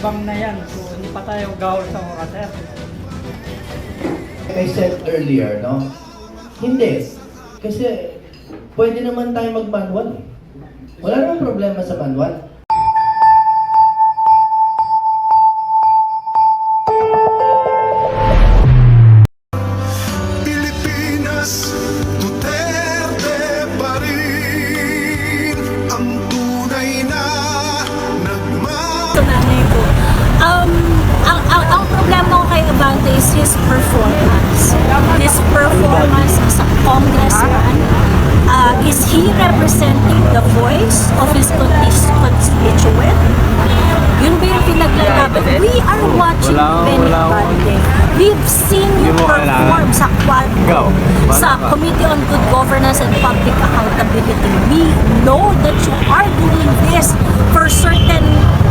hakbang na yan. So, hindi pa tayo gawal sa mga sir. I said earlier, no? Hindi. Kasi pwede naman tayo mag-manual. Wala namang problema sa manual. Pilipinas, Duterte pa rin ang tunay na Nanay ko. Ang problema ko kay Abante is his performance. His performance as a congressman. Is he representing the voice of his constituent? Yun ba yung pinaglalaban? We are watching Benny Abante. We've seen you perform sa Committee on Good Governance and Public Accountability. We know that you are doing this for certain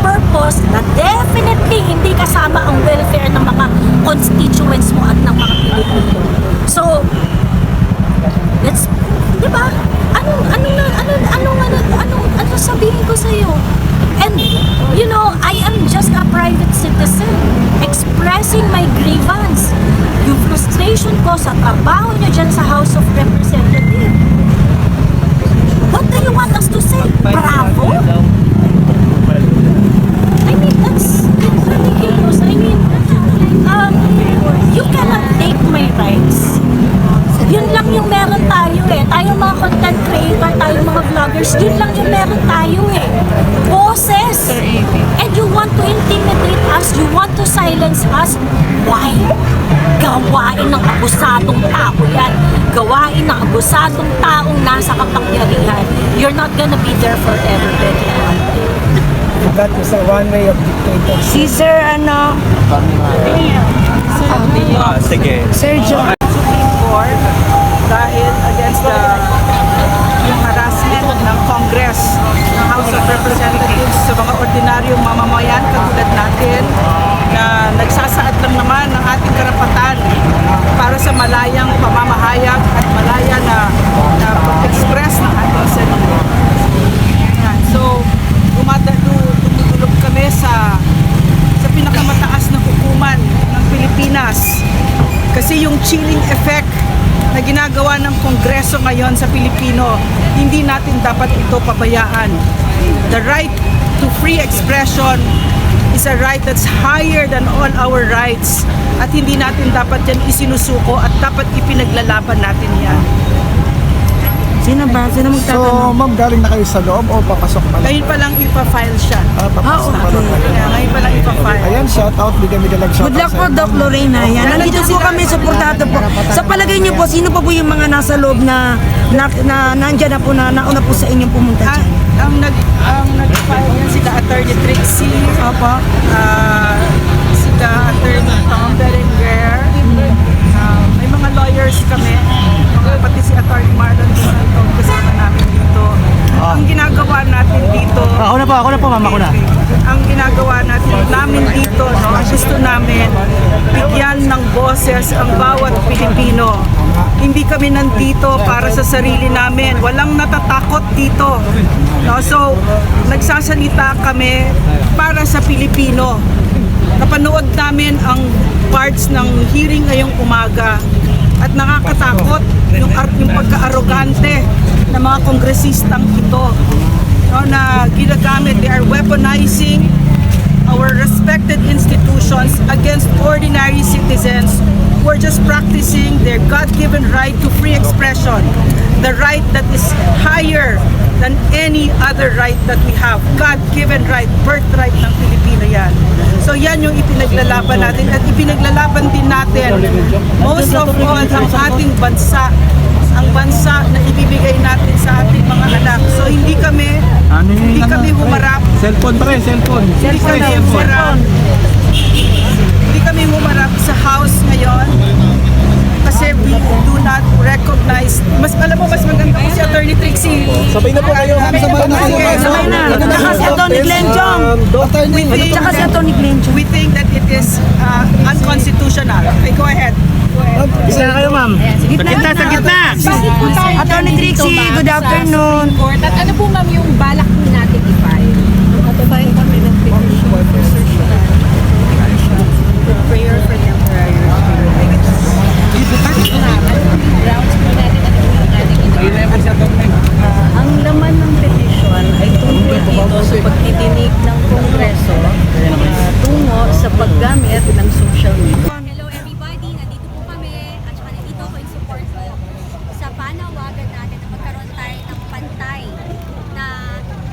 purpose na definitely hindi kasama ang welfare ng mga constituents mo at ng mga Pilipino. So, let's, di ba? Ano sabihin ko sa'yo? And, you know, I am just a private citizen expressing my grievance. Yung frustration ko sa trabaho nyo dyan sa House of Representatives. What do you want us to say? Bravo? I mean, that's ridiculous. I mean, you cannot take my rights. Yun lang yung meron tayo eh. Tayo mga content creator, tayo mga vloggers, yun lang yung meron tayo eh. Boses! And you want to intimidate us, you want to silence us. Why? Gawain ng abusadong tao yan. Gawain ng abusadong taong nasa kapangyarihan. You're not gonna be there forever, Benny Abante. That is a one way of dictatorship. Si Sir, ano? Sige. Sir John. Dahil against yung harassment ng Congress, ng House of Representatives sa mga ordinaryong mamamayan katulad natin na nagsasaad lang naman ng ating karapatan para sa malayang pamamahayag at malaya na pag-express ng ating sarili. So, tumutulog kami sa pinakamataas na hukuman ng Pilipinas kasi yung chilling effect na ginagawa ng Kongreso ngayon sa Pilipino, hindi natin dapat ito pabayaan. The right to free expression is a right that's higher than all our rights at hindi natin dapat yan isinusuko at dapat ipinaglalaban natin yan. Sino ba? Sino So, ma'am, galing na kayo sa loob o papasok pa lang? Ngayon pa lang ipafile siya. Papasok pa lang. Kaya ngayon pa lang ipafile. Ayan, shout out. Bigyan lang shout out. Good luck po, Doc Lorena. Yan. Nandito po kami, supportado po. Sa palagay niyo po, sino pa po yung mga nasa loob na nandyan na po, na nauna po sa inyong pumunta dyan? Ang nag-file yan sila Attorney Trixie, sila Attorney Tom Berenger, may mga lawyers kami, pati si Attorney Marlon Santos kasama namin dito. Ang ginagawa natin dito, Ako na po, ma'am, ako na. ang ginagawa namin dito, no, gusto namin bigyan ng boses ang bawat Pilipino. Hindi kami nandito para sa sarili namin. Walang natatakot dito. No? So, nagsasalita kami para sa Pilipino. Napanood namin ang parts ng hearing ngayong umaga at nakakatakot yung pagka-arrogante ng mga kongresistang ito, no, na ginagamit. They are weaponizing our respected institutions against ordinary citizens who are just practicing their God-given right to free expression, the right that is higher than any other right that we have. God-given right, birthright ng Pilipino yan. So yan yung ipinaglalaban natin at ipinaglalaban din natin most of all ang ating bansa, ang bansa na ibibigay natin sa ating mga anak. So hindi kami humarap. Cellphone pa rin, cellphone. Hindi kami humarap sa House ngayon kasi we do not recognize. Mas maganda po si Attorney Trixie. Sabay na po kayo. Sabay na kayo. Sabay na. Tsaka si Atty. Glenjong. Tsaka si Atty. Glenjong. We think that it is unconstitutional. Okay, go ahead. Isa na kayo, ma'am. Sa gitna. Atty. Trixie, good afternoon. At ano po ma'am yung balak po natin i-file? File kami ng petition for certiorari. Ang laman ng petisyon ay tungkol dito sa pagdidinig ng Kongreso tungo sa paggamit ng social media. Hello everybody, nandito po kami at saka nandito ako in support po sa panawagan natin na magkaroon tayo ng pantay na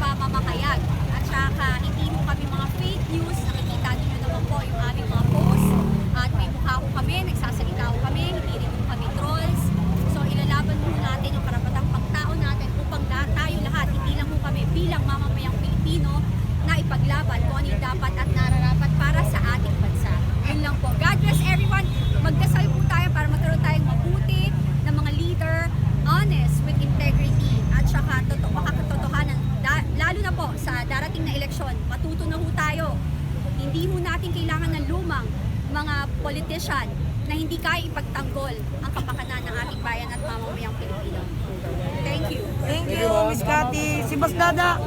pamamakayag at saka hindi mo kami mga fake news. Nakikita niyo naman po yung aming mga posts at may mukha ko kami, nagsasalita ko kami, hindi rin po kami trolls. So ilalaban po natin yung karapatang pagtao natin upang tayo lahat, hindi lang po kami bilang mamamayang Pilipino na ipaglaban kung ano yung dapat at nararapat para sa ating bansa. Yun lang po. God bless everyone. Magdasal po tayo para magkaroon tayong mabuti na mga leader, honest with integrity at saka makakatotohanan. Lalo na po sa darating na eleksyon, matuto na ho tayo. Hindi ho natin kailangan ng lumang mga politician na hindi kaya ipagtanggol ang kapakanan ng ating bayan at mamamayang Pilipino. Thank you. Thank you, Miss Cathy. Si Boss Dada.